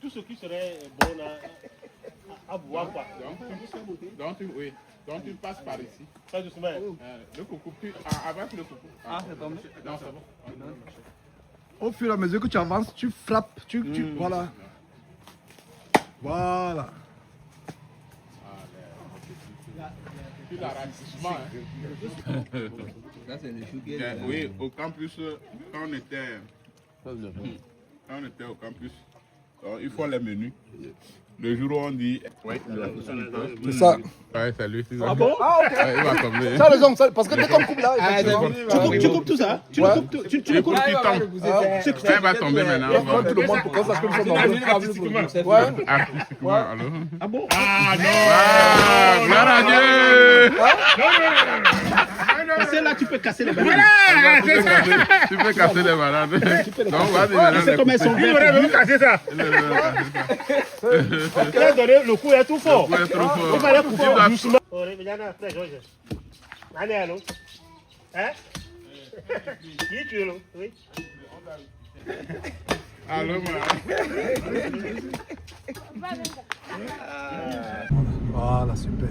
Tout ce qui serait bon à boire, quoi. Donc tu passes par ici. Ça doucement. Le coucou, avance le coucou. Ah, c'est tombé. Non, c'est bon. Au fur et à mesure que tu avances, tu frappes, voilà. Voilà. Puis l'arrachissement. Ça, c'est le chou qui est là. Oui, au campus, quand on était au campus, il faut les menus. Le jour où on dit, oui, C'est ça. ouais, c'est lui. Ah bon? Ah, ok. Ouais, il va tomber. Tu as raison, parce que dès qu'on coupe là, Tu coupes tout ça? Tu le coupes? Tu le coupes? Il tombe. Ça va tomber maintenant. il faut tout le monde pour qu'on sache que nous sommes dans le Artistiquement. Ouais. Artistiquement, alors. Ah bon? Ah non! Gloire à Dieu! Parce que là, tu peux casser les bananes. Tu peux casser les malades. Donc, vas-y, C'est comme elles sont. Il aurait même cassé ça. Parce que là, donné, le coup est tout fort. Le coup est trop fort. Il fallait couper doucement. Oh, regarde, frère Georges. Allez, allô? Hein? Qui tu es là? Oui. Allô, Voilà, super.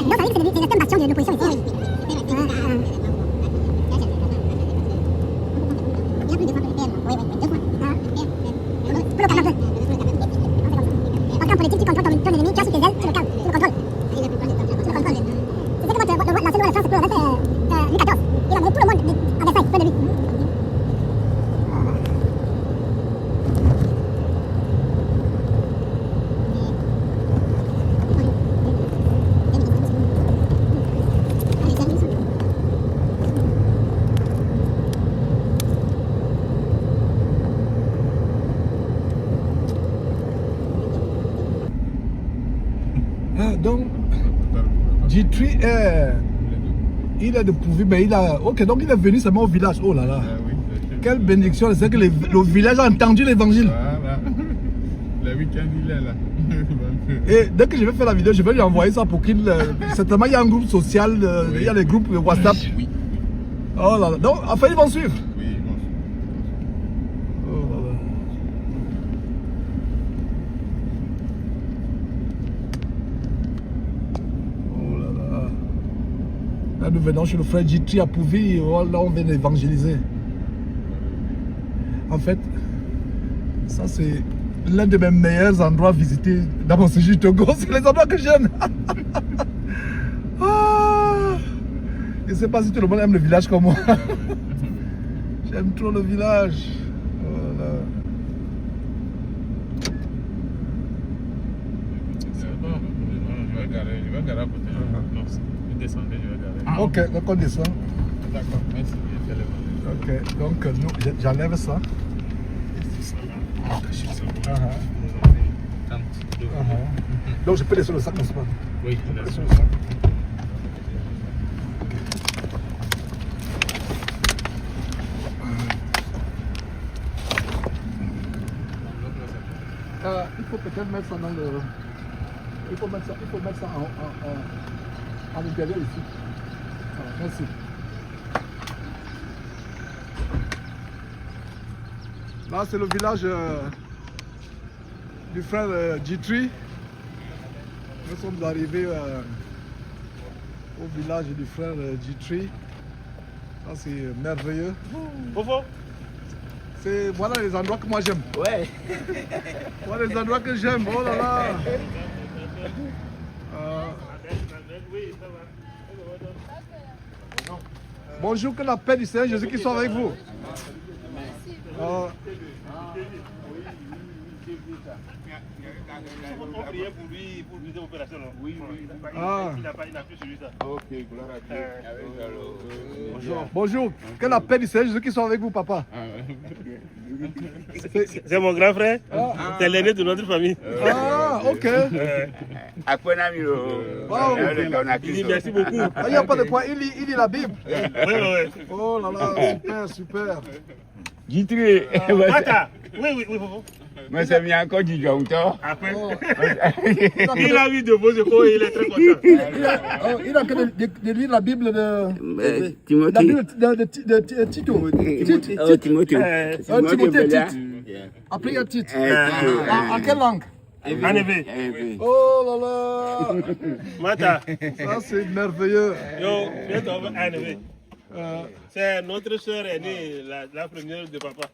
Donc, c'est des systèmes bastions de l'opposition ici. Il y a plus de 200 PM. Oui, oui, 2 fois. Pour le calme un peu. Par contre, pour les types qui contrôlent ton ennemi, tu as sous tes ailes, tu le calmes, tu le contrôles. Tu le contrôles. C'est ça que moi, la seule relation, c'est pour le reste, Louis XIV. Il a amené tout le monde à Versailles, près de lui. Donc, G3 il est de Pouvi, mais il a. Ok, donc il est venu seulement au village. Oh là là. Quelle bénédiction, c'est que le village a entendu l'évangile. Voilà. Le week-end, il est là. Et dès que je vais faire la vidéo, je vais lui envoyer ça pour qu'il. Certainement, il y a un groupe social, il y a les groupes WhatsApp. Oui. Oh là là. Donc, enfin, ils vont suivre. Oui, bon. Oh là là. Oh là là. Là, nous venons chez le frère Jitri à Pouvi. Là, on vient d'évangéliser. En fait, ça, c'est l'un de mes meilleurs endroits visités dans mon séjour Togo. C'est les endroits que j'aime. Ah, je ne sais pas si tout le monde aime le village comme moi. J'aime trop le village. Voilà. C'est bon. Je vais garer à côté. Non, vous descendez, je vais garer. Ok, donc on descend. D'accord, merci. Ok, donc nous, j'enlève ça. Donc je peux laisser le sac comme ça. Oui, Je peux laisser le sac. Il faut peut-être mettre ça dans le. Il faut mettre ça en intérieur ici. Voilà, merci. Là, c'est le village du frère G3. Nous sommes arrivés au village du frère G3. Ça, c'est merveilleux. Voilà les endroits que moi j'aime. Ouais. Voilà les endroits que j'aime. Oh là là. Bonjour, que la paix du Seigneur Jésus qui soit avec vous. On priait pour lui, pour lui opération. Oui, oui. Il n'a plus suivi ça. Ok, gloire à Dieu. Bonjour. Bonjour, que la paix du Seigneur Jésus qui soit avec vous, papa. C'est mon grand frère. C'est l'aîné de notre famille. Ah, ok. Wow. Il dit merci beaucoup. Il n'y a pas de point, il lit la Bible. Oui. Oh là là, super, super. Jitré. Mata. Oui, Popo. Mais c'est bien encore du jonto. Après. Oh. Il a vu de vos échos et il est très content. Oh, il a que de lire la Bible de... La Timothée. Bible de Tito. Tite. Oh, Timothée. Timothée, Tite. Après, il y a Tite. En quelle langue? En effet. Oh là là. Mata. Ça, c'est merveilleux. Yo, bientôt, en effet. C'est notre soeur aînée, la première de papa.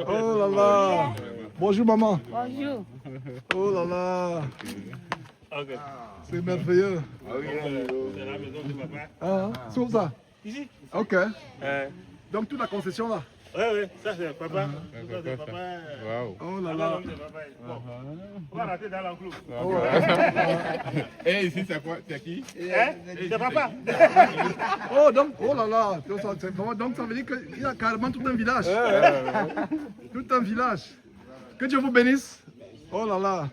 Oh là là. Bonjour maman. Bonjour. Oh là là. Ok. C'est merveilleux. C'est la maison de papa. Ah, c'est comme ça. Ici. Ok. Donc toute la concession là. Oui, ça c'est papa. Ça c'est papa. Waouh. Oh là Ah, là. non, c'est papa. Bon. On va rentrer dans l'enclos. Et ici, c'est quoi? C'est qui? Hein? C'est papa. Oh donc, oh là là. Donc ça veut dire qu'il y a carrément tout un village. Tout un village. Que Dieu vous bénisse. Oh là là.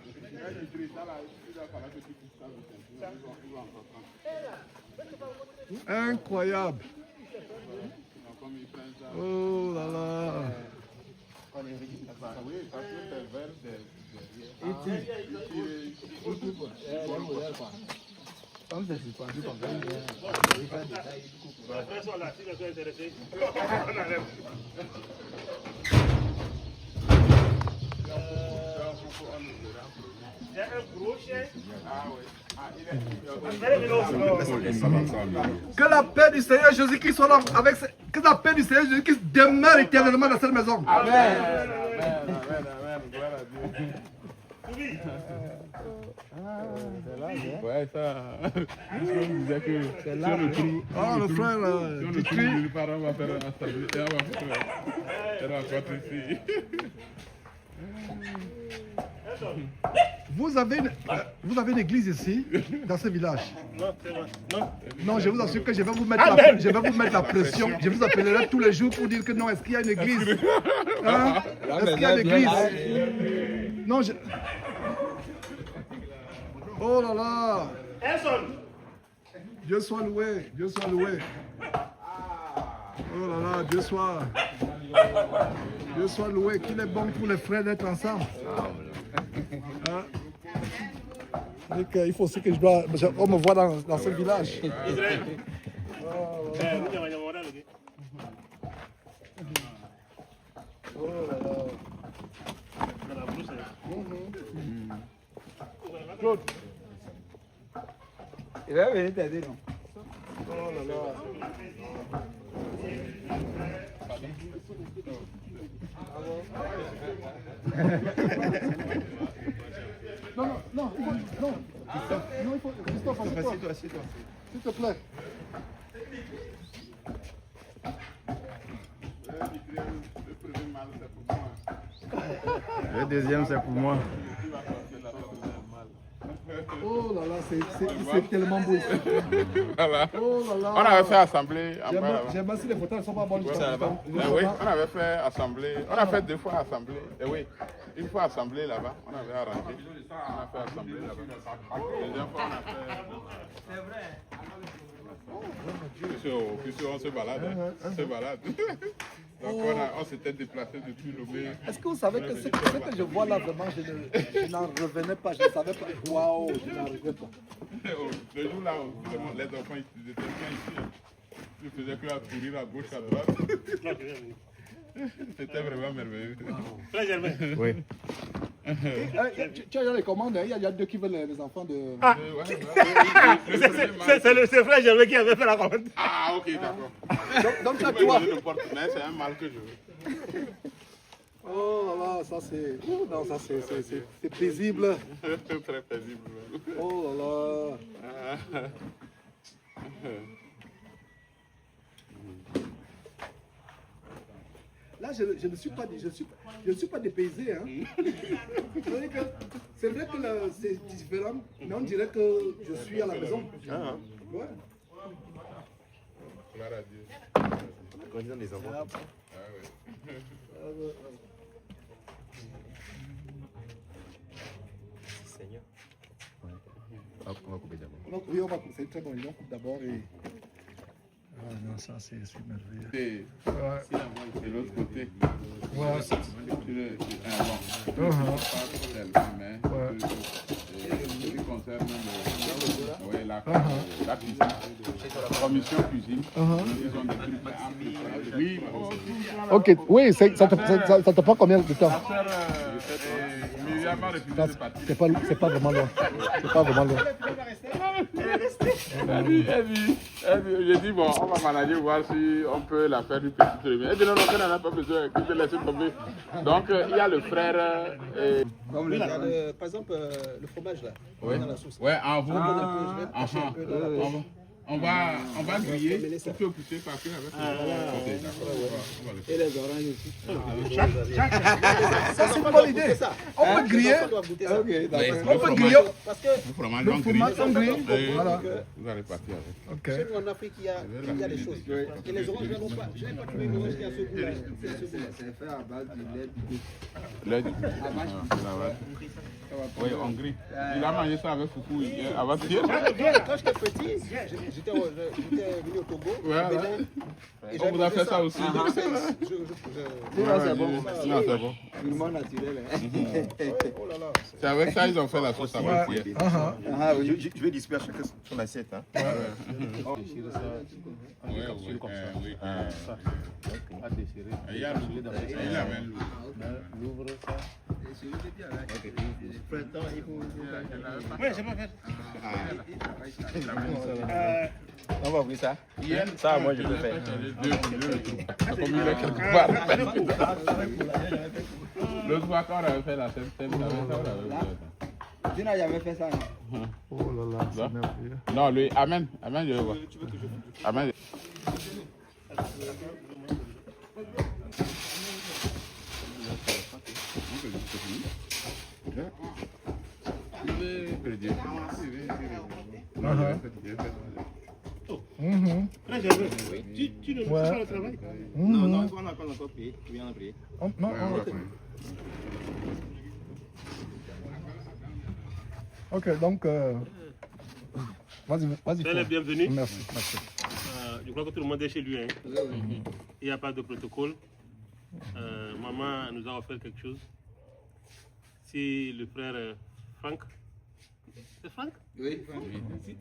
Incroyable. Oh là là. Il y a un gros chien. Que la paix du Seigneur Jésus-Christ soit là avec que la paix du Seigneur Jésus-Christ demeure éternellement dans cette maison. Amen. Ouais, ça. On disait que c'est là le trou. Ah, le frère, Si on le trouve, le parent va faire un assemblée. Elle va faire ici. vous avez une église ici, dans ce village. Non, c'est vrai. Non. Non, je vous assure que je vais vous mettre, la pression. Je vous appellerai tous les jours pour dire que non, est-ce qu'il y a une église? Hein? Est-ce qu'il y a une église? Non, Oh là là! Elson. Dieu soit loué, Dieu soit loué. Oh là là, Dieu soit loué, qu'il est bon pour les frères d'être ensemble. Hein? Il faut aussi que on me voit dans ce village. Israël. Oh là là. Claude. Il va venir t'aider, non? Oh là là. Non, il faut, Christophe, assieds-toi. S'il te plaît. Le deuxième, c'est pour moi. Oh là là, c'est tellement beau ici. Voilà. Oh là là. On avait fait assemblée. J'aime bien si les photos ne sont pas bonnes. Oui, on avait fait assemblée. On a fait 2 fois assemblée. Et oui, une fois assemblée là-bas. On avait arrangé. On a fait assemblée là-bas. Deuxième fois, on a fait. C'est vrai. Puisque on se balade. On se balade. Donc on s'était déplacé depuis Lomé. Est-ce que vous savez que ce que je vois là, vraiment, je n'en revenais pas, je ne savais pas. Waouh, je n'en revenais pas. Le jour là où les enfants ils étaient bien ici, ils faisaient que à courir à gauche, à droite. C'était vraiment merveilleux. Frère Germain. Oui. Tu as les commandes, il y a 2 qui veulent les enfants de... Ah. C'est frère Germain qui avait fait la commande. Ah, ok, d'accord. Donc c'est toi. Mais c'est un mal que je veux. Oh là là, ça c'est... Non, ça c'est paisible. Très paisible. Oh là là. Là, je ne suis pas dépaysé. Hein. C'est vrai que c'est différent, mais on dirait que je suis à la maison. Ah. Ouais. Gloire à Dieu. Quand ils ont des enfants. Ah ouais. Seigneur. On va couper d'abord. Oui, on va couper. C'est très bon. On coupe d'abord et... non, ça c'est merveilleux. C'est de l'autre côté. Ouais. Bon. Mais ce qui concerne la cuisine, la commission cuisine, ils ont des trucs à oui. Ok, oui, ça te prend combien de temps? Myriam a refusé de partir. C'est pas vraiment loin. C'est pas vraiment loin. J'ai dit, bon, on va manager, voir si on peut la faire une petite remise. Elle dit, non, on n'en a pas besoin, que je laisse tomber. Donc, il y a le frère. Comme par exemple, le fromage là. Oui, Dans la sauce. ouais, en vous. On va griller, on peut pousser par cœur avec Et les oranges aussi. Ça, c'est une bonne idée. On peut griller. On peut griller. Parce que le fromage, Le fromage, on grille. Voilà. vous allez partir avec. Ok. chez nous en Afrique, il y a des choses. Et les oranges, je n'ai pas trouvé une orange qui a ce goût-là. C'est fait à base du lait du Lait du oui, on grille. Il a mangé ça avec Foufou avant-hier. Quand j'étais petit, j'étais venu au Togo, au Bénin. Et On vous a fait ça aussi. c'est bon. Non, c'est bon. Purement naturel. Oh là là. C'est avec ça ils ont fait la sauce avant hier. Je vais disperser chacun son assiette. Hein. Il y a L'ouvre ça. Oui, j'ai pas fait. On va ouvrir ça. Hier, Ça, moi, je peux faire. Comme il est quelque part. L'autre fois, quand on avait fait la scène, on avait Tu n'as jamais fait ça, non? Oh là là, c'est merveilleux. non, lui, Amen. Amen, je vais voir. Amen. Très généreux. Tu ne fais pas le travail. Non, non, on n'a pas encore payé. Tu viens de payer. Non, ok, donc, vas-y. Soyez les bienvenus. Merci. Je crois que tout le monde est chez lui. Hein. Il n'y a pas de protocole. Maman nous a offert quelque chose. Si le frère Franck, c'est Franck? Oui.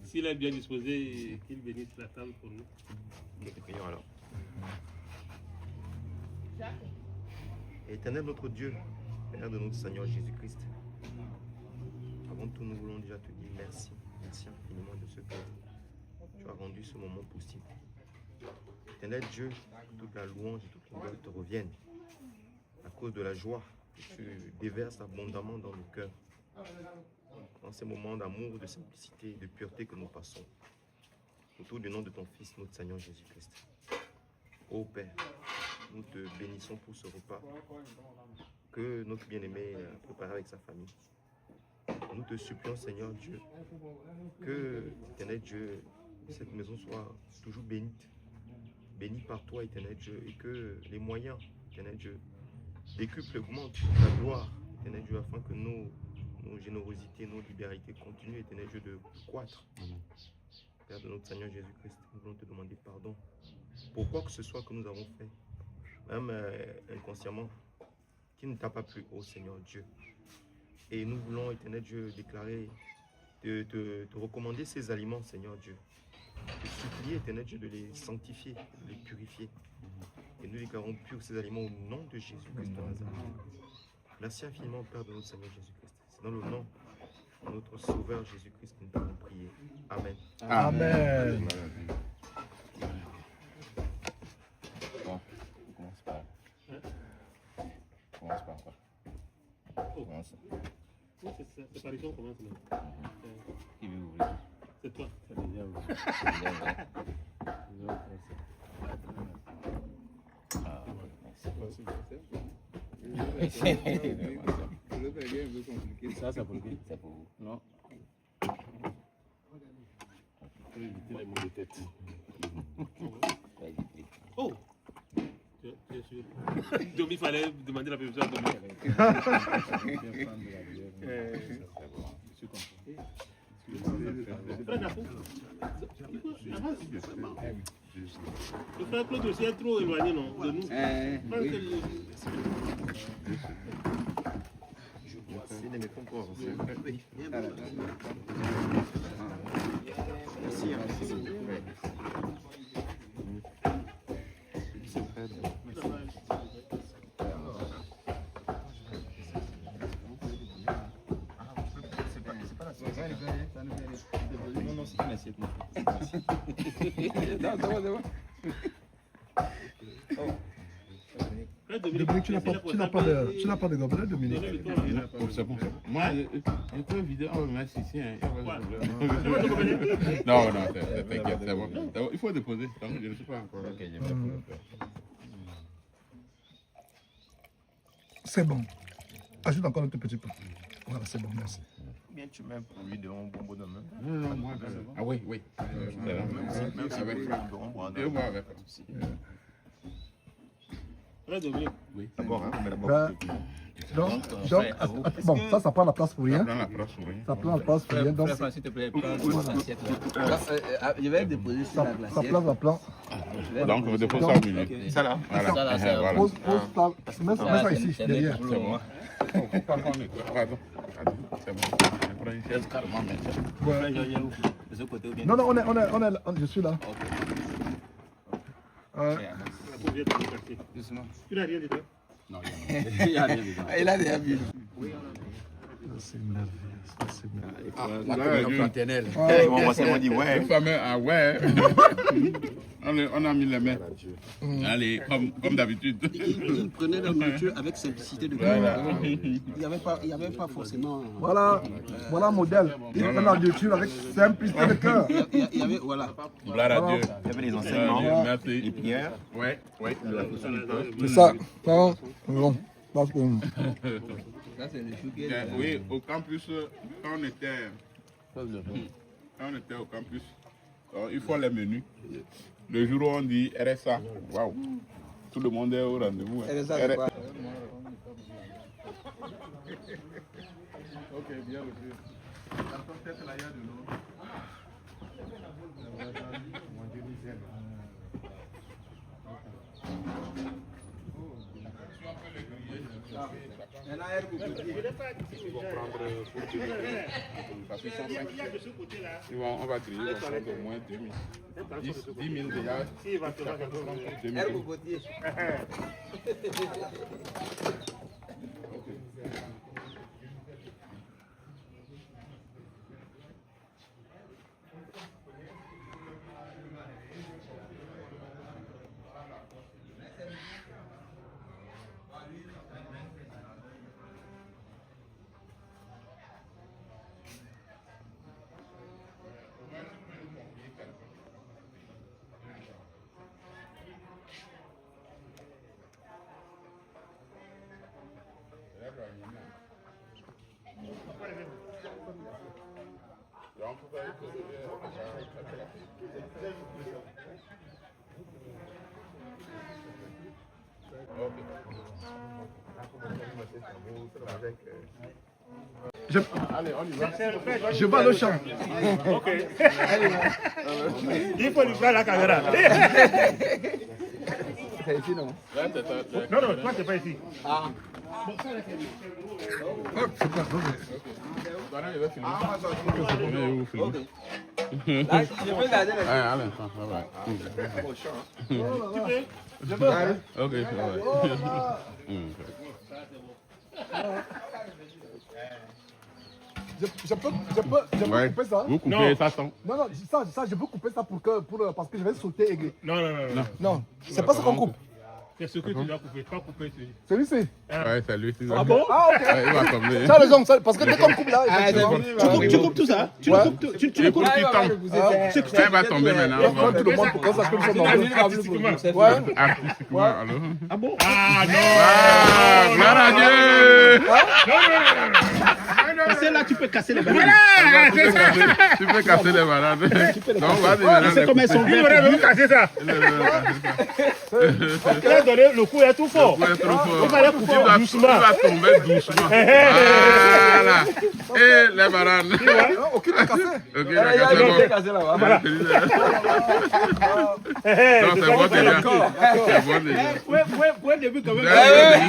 S'il est bien disposé, qu'il bénisse la table pour nous. Prions alors. Éternel notre Dieu, Père de notre Seigneur Jésus-Christ, avant tout nous voulons déjà te dire merci. Merci infiniment de ce que tu as rendu ce moment possible. Éternel Dieu, que toute la louange et toute l'honneur te reviennent à cause de la joie que tu déverses abondamment dans nos cœurs. Dans ces moments d'amour, de simplicité, de pureté que nous passons. Autour du nom de ton Fils, notre Seigneur Jésus-Christ. Ô Père, nous te bénissons pour ce repas que notre bien-aimé a préparé avec sa famille. Nous te supplions, Seigneur Dieu, que, éternel Dieu, cette maison soit toujours bénite. Bénie par toi, éternel Dieu, et que les moyens, éternel Dieu, décuplent, augmentent ta gloire, éternel Dieu, afin que nos générosités, nos libéralités continuent, éternel Dieu, de croître. Père de notre Seigneur Jésus-Christ, nous voulons te demander pardon pour quoi que ce soit que nous avons fait, même inconsciemment, qui ne t'a pas plu, ô Seigneur Dieu. Et nous voulons, éternel Dieu, déclarer, te recommander ces aliments, Seigneur Dieu. Te supplier, éternel Dieu, de les sanctifier, de les purifier. Et nous déclarons purs ces aliments au nom de Jésus-Christ de Nazareth. Merci infiniment, Père de notre Seigneur Jésus-Christ. C'est dans le nom de notre Sauveur Jésus-Christ que nous t'avons prié. Amen. Amen. Bon, on commence par. On commence par quoi? Oui, c'est séparation, on commence maintenant. Qui veut ouvrir? C'est toi. C'est déjà ouvert. Ça, c'est pour qui? C'est pour vous. Non. Pour éviter les maux de tête. Oh! Tu es sûr? Donc il fallait demander la permission à Domi. Frère Napou, avance. Le frère Claude aussi est trop éloigné, non, de nous. Franck, Oui. C'est des mecs encore. Non, non, c'est une assiette. Frère Dominique, tu n'as pas de gobelet, Dominique. C'est bon. Moi, je peux vider un match ici. Non, non, t'inquiète, c'est bon. Il faut déposer. Je ne sais pas encore. C'est bon. Ajoute encore un tout petit peu. Voilà, c'est bon, merci. Bien, tu mets un produit de un bonbon de main. Non, non, moi, ah oui, oui. Même si Avec vous ça. voulez un bonbon, Je vois avec. Frère Dominique. Oui. D'abord, hein, mais d'abord. Bon, ça prend la place pour rien. Dans la place, oui. Ça prend la place pour rien. Donc, S'il te plaît, prends l'assiette là. Je vais déposer sur la ça glacière. place la plan. Donc, on dépose ça au milieu. Ça là. Voilà. Ça, là, c'est Voilà. Pose ça, mets ça ici, derrière. C'est bon. Pardon. C'est bon. Je prends une chaise carrément maintenant. De ce côté ou bien Non, non, je suis là. doucement. Tu n'as rien dit, toi? Non, Il a déjà vu. C'est merveilleux. On dit ouais. Le fameux ah ouais. On a mis les mains. Allez, comme d'habitude. Il prenait la nourriture avec simplicité de cœur. Il n'y avait pas forcément. Voilà un modèle. Il prend la nourriture avec simplicité de cœur. Il y avait, voilà. Gloire à Dieu. Il y avait les enseignements, Merci. les prières. Ouais, ouais. C'est ça. Bon. Parce que, Ça, c'est le chou qui Bien, est. oui, au campus, quand on était au campus, il faut les menus. Le jour où on dit RSA, waouh, tout le monde est au rendez-vous. hein. RSA, c'est quoi? Ok, bien reçu. Peut-être là, il y a de l'eau. On va griller, on va prendre au moins 2 000. 10 000 déjà. Si, il va te faire quelque chose. 2 000. Allez, on y va. je vais au champ. Ok. Il faut lui prendre la caméra. C'est ici, non? Non, non, toi, c'est pas ici. Ah. Là, je peux garder les. Allez, Tu peux? ok, Je peux couper ça? Vous coupez Non. ça sans. Non, non, ça, je peux couper ça parce que je vais sauter et... Non, non, non, non. Non, c'est pas ça qu'on coupe. C'est ce que tu dois couper. Pas couper celui. Celui-ci. Ouais, c'est lui. Ah bon? Ah, ok. Ouais, il va tomber. Tu as raison, parce que dès qu'on coupe là, effectivement, Tu coupes tout ça? Tu le coupes tout? Tu Il le faut coupes? qu'il tombe. Ça va tomber maintenant. on prend tout le monde pour qu'on sache que nous sommes dans le... Artistiquement. Ouais. Artistiquement, alors. Ah bon? Ah non! Ah, gloire à Dieu! Parce que là, tu peux peux casser les bananes. Tu peux casser les bananes. Donc, vas-y, maintenant. C'est comme elles sont Il vertes. aurait même cassé ça. Il a donné le coup est tout fort. Ouais, trop fort. Il fallait couper doucement. Tu vas tomber doucement. Voilà. Et les bananes. Ok, t'as cassé. Ok, Il y a d'accord, des c'est cassés là-bas. bon. Non, c'est bon déjà. C'est bon déjà. Point de vue quand même.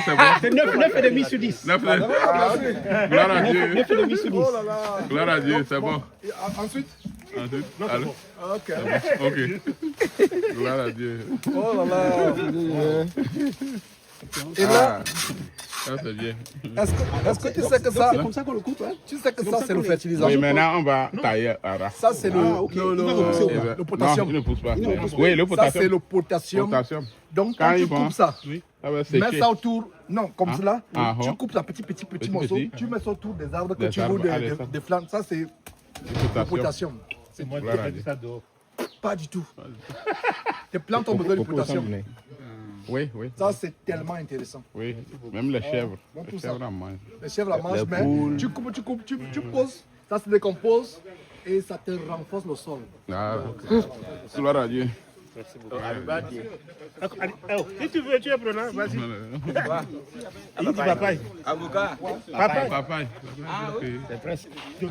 C'est bon. C'est 9,5 sur 10. Gloire à Dieu. 9,5 sur 10. Oh là là. Gloire à Dieu, c'est bon. Et ensuite Ensuite, allez. Ok. Ok. Gloire à Dieu. Oh là là. Et là, Ça c'est bien. est-ce que tu sais que ça, C'est comme ça qu'on le coupe. Hein? tu sais que ça c'est le fertilisant. Oui, maintenant on va tailler. Ça c'est le potassium. Il ne pousse pas. Oui, le Ça c'est potassium. le potassium. Potassium. Donc Quand quand tu il prend, coupes ça, ça va mets sécher. ça autour, non, comme cela, Ah, tu ah. coupes ça petit morceau, petit. tu mets ça autour des arbres que Des tu veux, arbres, allez, ça. des flancs. Ça c'est Le le potassium. potassium. Moi, Gloire à je Dieu. fais ça dehors. Pas du tout. Tes plantes ont besoin de potassium. Oui, oui. Ça c'est tellement intéressant. Oui, même les chèvres. Bon, Les tout ça. chèvres en mangent. Les chèvres la mangent, mais poules. tu coupes, tu poses, ça se décompose et ça te renforce le sol. Ah, gloire à Dieu. Merci beaucoup. Si tu veux, tu es prenant. Vas-y. Il dit papaye. Avocat. Papaye. Papaye. C'est presque. On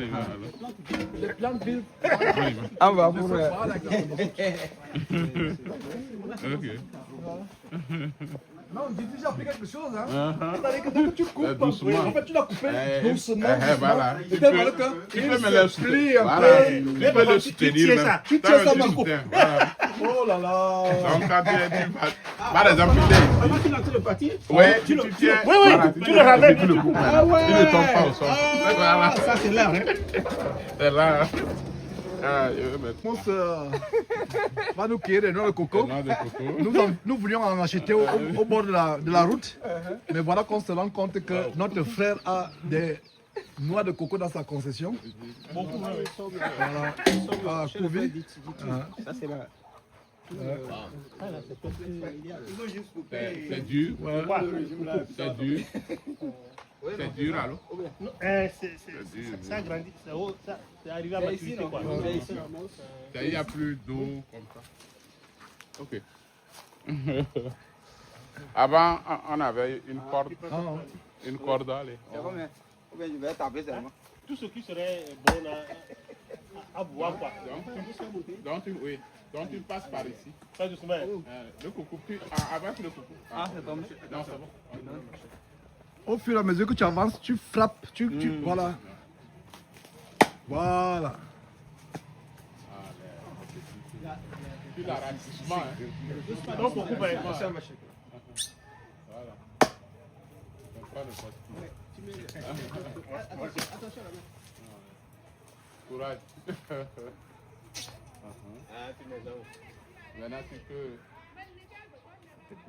y va alors. Les plantes vivent. On va pour. Ok. Non, j'ai appris quelque chose. Hein. C'est-à-dire que dès que tu coupes, Doucement. en fait, tu l'as coupé doucement. Voilà. De telle manière que Tu il peux me se le plie un Voilà. peu. Tu peux le soutenir. ça. même. Tu tiens ça, Tu Marco. soutiens, voilà. Oh là là. Donc, quand tu par exemple, Avant qu'il entre le parti, oui, tu tiens. Oui, voilà, tu le ramènes. Tu le coupes maintenant. Il ne tombe pas au sol. Voilà. ça c'est là. Hein? C'est là. Ah, je vais mettre Mon va nous cueillir des noix de coco. noix de coco. Nous voulions en acheter au bord de la route. Mais voilà qu'on se rend compte que notre frère a des noix de coco dans sa concession. Voilà. Ah, Covid. Ça c'est là. C'est dur. C'est dur. C'est dur alors. Ça grandit. C'est arrivé à maturité. Quoi. Il n'y a plus d'eau comme ça. Ok. Avant, on avait une corde. Une corde, allez. Je vais taper seulement. Tout ce qui serait bon à boire. Quoi. Donc tu passes par ici. Pas doucement. Le coucou, avance le coucou. Ah, c'est tombé. Non, c'est bon. Au fur et à mesure que tu avances, tu frappes. Voilà. Voilà. Puis l'arrachissement. Donc, beaucoup, Voilà. Courage. Maintenant, tu peux.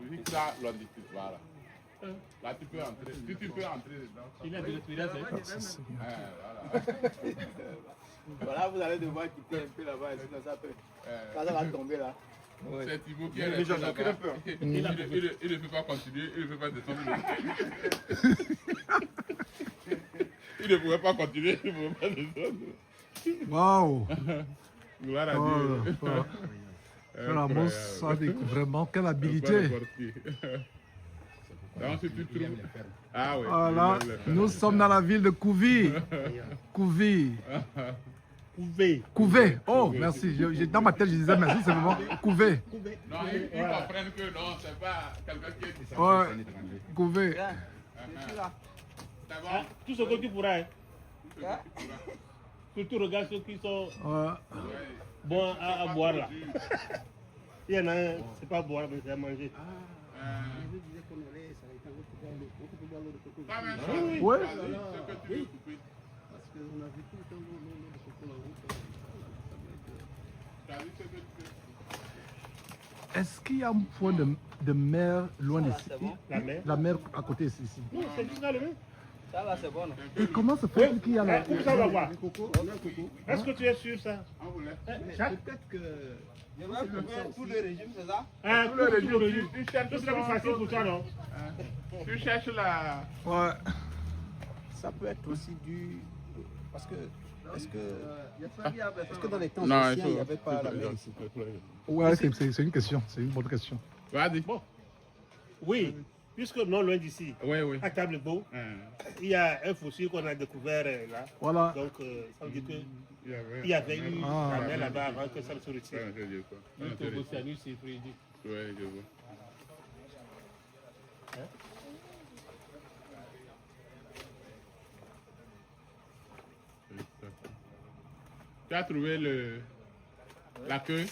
Vu que là, longitude, voilà. Là, tu peux entrer. Si tu peux entrer dedans. Il a de l'expérience. Voilà. Voilà, vous allez devoir quitter un peu là-bas. Sinon, ça peut. Quand ça va tomber là. C'est Thibaut qui est resté là-bas. Il ne peut pas continuer, il ne peut pas descendre. Il ne pouvait pas continuer, il ne pouvait pas descendre. Waouh. Gloire à Oh, Dieu. Ramos, ça dit vraiment quelle habilité. Donc, si tu trouves. Ah oui. Voilà, nous sommes dans la ville de Couvi. Couvi. Couvé. Oh, merci. Dans ma tête, je disais merci, c'est vraiment Couvé. Non, ils comprennent que non, c'est pas quelqu'un qui est ici. Ouais, Couvé. D'abord, Tout ce que tu pourras. Surtout, regarde ceux qui sont Ouais. bons à boire là. Il y en a un, c'est pas boire, mais c'est à manger. pas même Ouais. ce que tu veux couper. Est-ce qu'il y a un point de mer loin d'ici? La mer. La mer à côté ici. Non, c'est juste là le même. Ça là, c'est bon. Et comment se fait qu'il y a la... Coupe ça, on va voir. Est-ce que tu es sûr ça? Peut-être que. Je vais couper tout le régime, c'est ça? Ah, tout le régime. Tu cherches Ce serait plus facile pour toi, non? Tu cherches la. Ouais. ça peut être aussi dû. Parce que. Est-ce que dans les temps Non, anciens, il n'y avait pas la mer ici? Ouais, c'est une question, c'est une bonne question. Vas-y. Bon. Oui, puisque non loin d'ici, Oui, oui. à Table-Beau, Hein. il y a un fossile qu'on a découvert là. Voilà. Donc, ça veut dire qu'il Il y avait eu Ah. la mer là-bas avant que ça ne se retire. Ouais, je dis quoi. Le Tobocyanus et Frédéric. Ouais, je vois. Tu as trouvé la queue?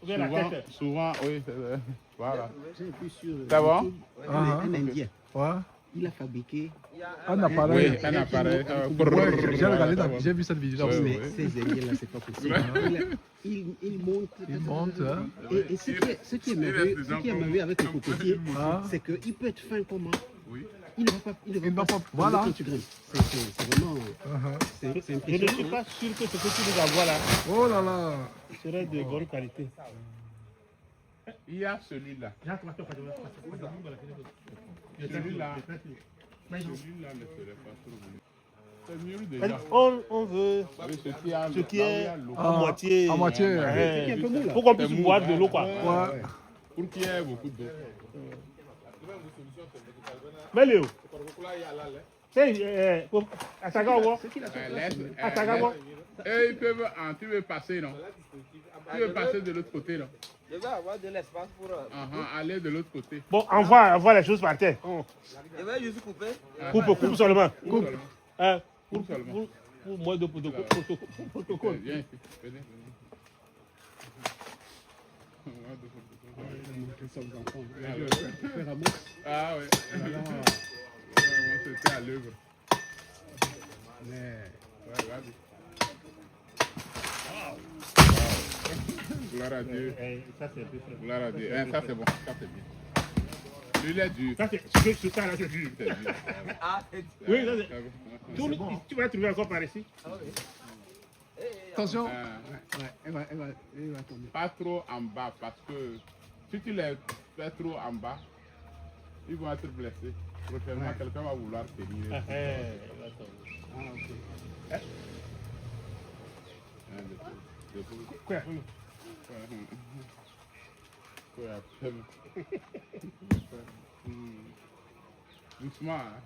Ou bien la Souvent, tête. souvent, oui, voilà. J'ai vu sur C'est bon? YouTube, Ah, un Indien. Ouais. Il a fabriqué. Un appareil. Oui, un appareil. Ouais, j'ai regardé, Ouais. j'ai vu cette vidéo. Ouais, Mais ouais. ces Indiens-là, c'est pas possible. Il monte. Il monte. Hein. Et ce qui est merveilleux avec le cocotier, Ah. c'est qu'il peut être fin comment? Oui. Il ne va pas. Il va pas- tomber voilà. quand tu grimpes. C'est vraiment. Uh-huh. C'est Je ne suis impressionnant. pas sûr que ce que tu nous envoies là Oh là là. serait de bonne qualité. Il y a celui-là. Celui-là. Celui-là ne serait pas trop bon. C'est mieux déjà. On veut Oui, ce qui est a l'eau. Ah. à moitié. À moitié. Ouais. C'est un peu mou, là. Pour qu'on puisse C'est mou, boire de l'eau ouais. quoi. Ouais. Pour qu'il y ait beaucoup d'eau. Mais Léo, c'est à Sagawa. À Sagawa. Et ils peuvent, tu veux passer, non? Tu veux passer de l'autre côté, non? Je vais avoir de l'espace pour. Aller de l'autre côté. Bon, envoie les choses par terre. Je vais juste couper. Coupe seulement. Coupe. Hein, Coupe seulement. pour moi de protocole. Viens ici. Venez. Ah ouais. Vraiment, c'était à l'œuvre. Ouais, vas-y. Gloire à Dieu. Ça c'est un peu frais. Gloire à Dieu. Ça c'est bon. Ça c'est bien. Lui, il est dur. Ça c'est ce ça là c'est dur. C'est dur. Ah, Oui, ça, tu vas trouver encore par ici. Attention. Elle va tomber. Pas trop en bas parce que si tu les fais trop en bas, ils vont être blessés. Prochainement, quelqu'un va vouloir tenir. Ah, ok. Quoi? Doucement. Hein.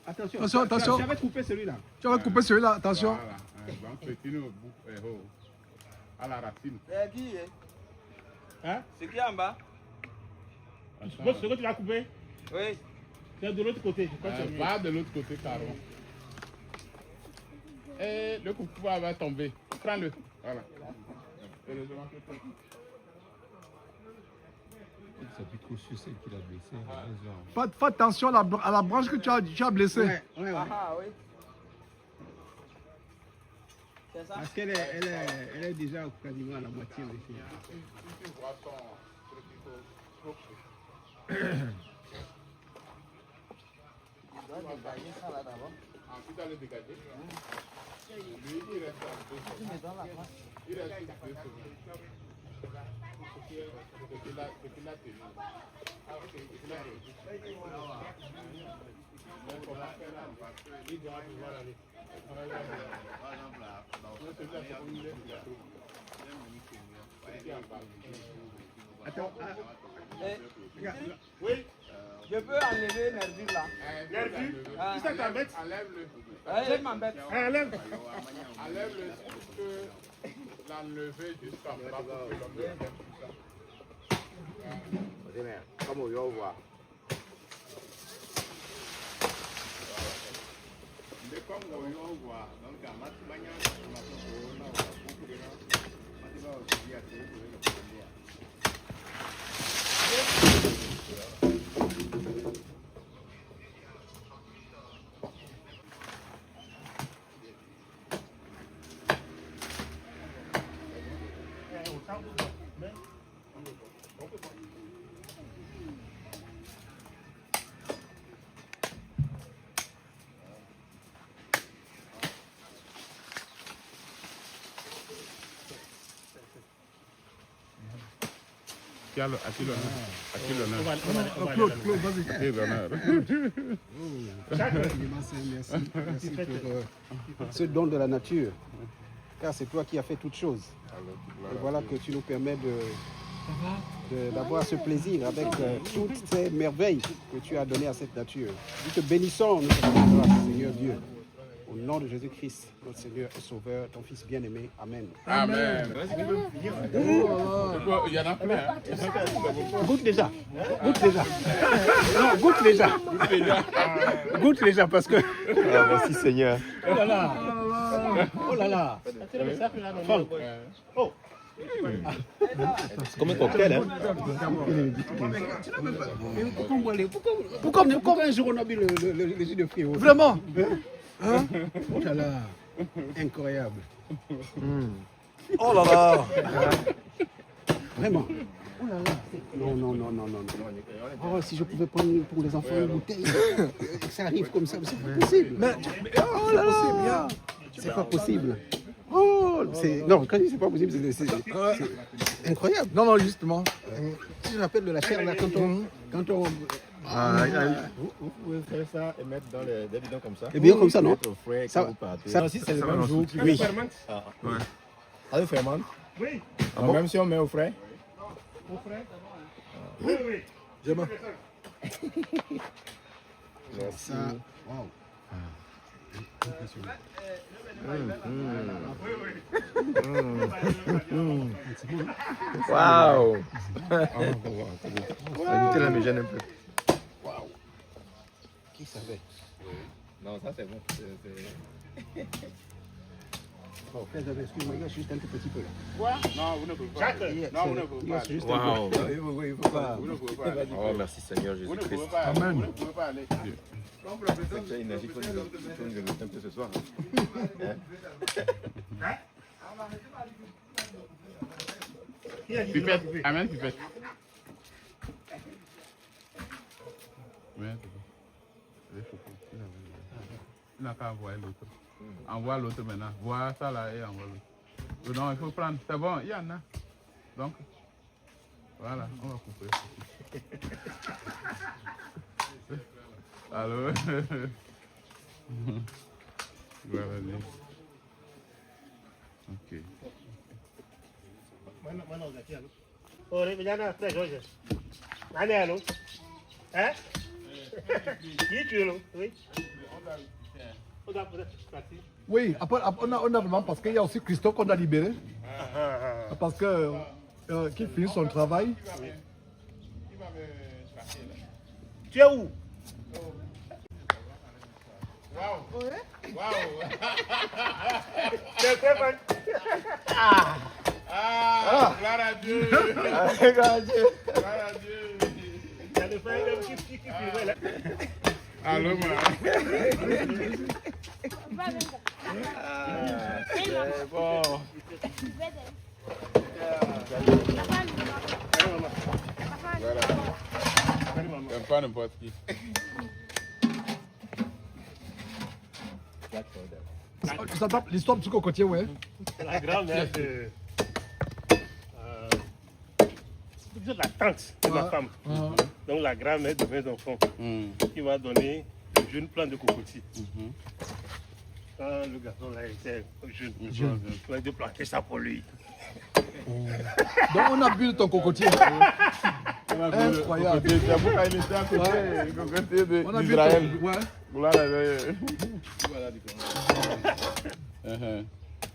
Attention. J'avais coupé celui-là. Tu vas couper celui-là, attention. Voilà. Donc, petit au bout, à la racine. c'est qui? Hein? C'est qui en bas? Ce que tu vas couper, Oui. c'est de l'autre côté. Je crois que c'est mieux. Va de l'autre côté, carrément. Et le couteau va tomber. Prends-le. Voilà. Heureusement que tu- Fais attention à la branche que tu as blessée. Ouais. Ah oui. C'est ça? Parce qu'elle est déjà quasiment à la moitié. Si tu vois ton truc, il faut- Je dois dégager ça là d'abord. Ensuite, à le dégager. Lui, il reste à 2 Tu me donnes la place. Il reste 2 secondes. Ce qu'il a tenu. Ah, ok. Ce qu'il a tenu. Mais comment faire là? Parce qu'il doit pouvoir aller. Celui-là, c'est comme il est, il a trop. Celui-ci en bas. Attends. Oui, Je peux enlever Nervure là. Nervure? Ah. Si ça t'embête, Enlève-le. Il m'embête. enlève. Enlève-le si tu peux l'enlever jusqu'en bas pour que l'homme vienne tout ça. Nde comme oyo wa donc amati banya masoko na wa beaucoup de gens mati ba osia te ko le kulia. qui l'honneur? À qui l'honneur? Claude, vas-y. Qui l'honneur? Merci pour ce don de la nature. Car c'est toi qui as fait toutes choses. Et voilà que tu nous permets d'avoir ce plaisir avec toutes ces merveilles que tu as données à cette nature. Nous te bénissons, nous te rendons grâce, Seigneur Dieu. Au nom de Jésus-Christ, notre Seigneur et Sauveur, ton Fils bien-aimé. Amen. Amen. Il y en a plein. Goûte déjà. Goûte déjà. Non, goûte déjà. Goûte déjà parce que... Ah, merci Seigneur. Oh là là. Oh là là. Franck. Oh. C'est comme un cocktail, hein? Pourquoi un jour on a bu le jus de fruits? Vraiment? Hein? Oh là là. Incroyable. Oh là là. Vraiment. Oh là là. Non. Oh, si je pouvais prendre pour les enfants une bouteille, ça arrive comme ça, mais c'est pas possible. Mais oh là là. C'est pas possible. Oh, non, quand je dis c'est pas possible, c'est incroyable. Non, justement. Si je rappelle de la chair là, quand on Vous pouvez faire ça et mettre dans des bidons comme ça. des bidons comme ça, non? Mettre au frais Ça- quand vous partez. ça- Non, si c'est le même jour qui Oui. Ça le fermente. Oui. Donc, même si on met au frais. J'aime. Ça, wow. Waouh! La Nutella me gêne un peu. Qui savait? Non, ça c'est bon. Bon, excuse-moi, il reste juste un tout petit peu là. Quoi? Non, vous ne pouvez pas. Non, vous ne pouvez Il pas. reste juste Waouh! un peu. Oui, il faut pas. Vous ne pouvez pas aller. Oh, merci Seigneur Vous ne Jésus-Christ. pouvez pas aller. Amen. Vous ne pouvez pas aller. C'est énergie qu'on nous un peu ce soir. Pipette. Amen, pipette. Oui, il n'a qu'à envoyer l'autre. Envoie l'autre maintenant. Vois ça là et envoie l'autre. Non, il faut prendre. C'est bon, il y en a. Donc, voilà, on va couper. Allô? Voilà, vas-y. Ok. Oh, vijana fresh hoje. Nani alo? Hein? Qui tu es là? Oui. On doit peut-être partir. Oui, après, on a vraiment parce qu'il y a aussi Christophe qu'on a libéré. Parce que qui finit son travail. Tu es où? Waouh! Waouh! C'est très bon. Gloire à Dieu! Gloire à Dieu! Gloire à Dieu! Ça le fait un qui filme là. Allô, C'est bon. Voilà. J'aime pas n'importe qui. Ça tape l'histoire du cocotier, ouais. C'est la grand-mère de. C'est la tante de ma femme. Donc la grand-mère de mes enfants qui m'a donné le jeune plant de cocotier. Quand le garçon là était jeune, on a dû planter ça pour lui. Donc on a bu de ton cocotier. Incroyable. C'est pourquoi il était à côté, du côté On a bu d'Israël. ton... Ouais. Gloire à Dieu.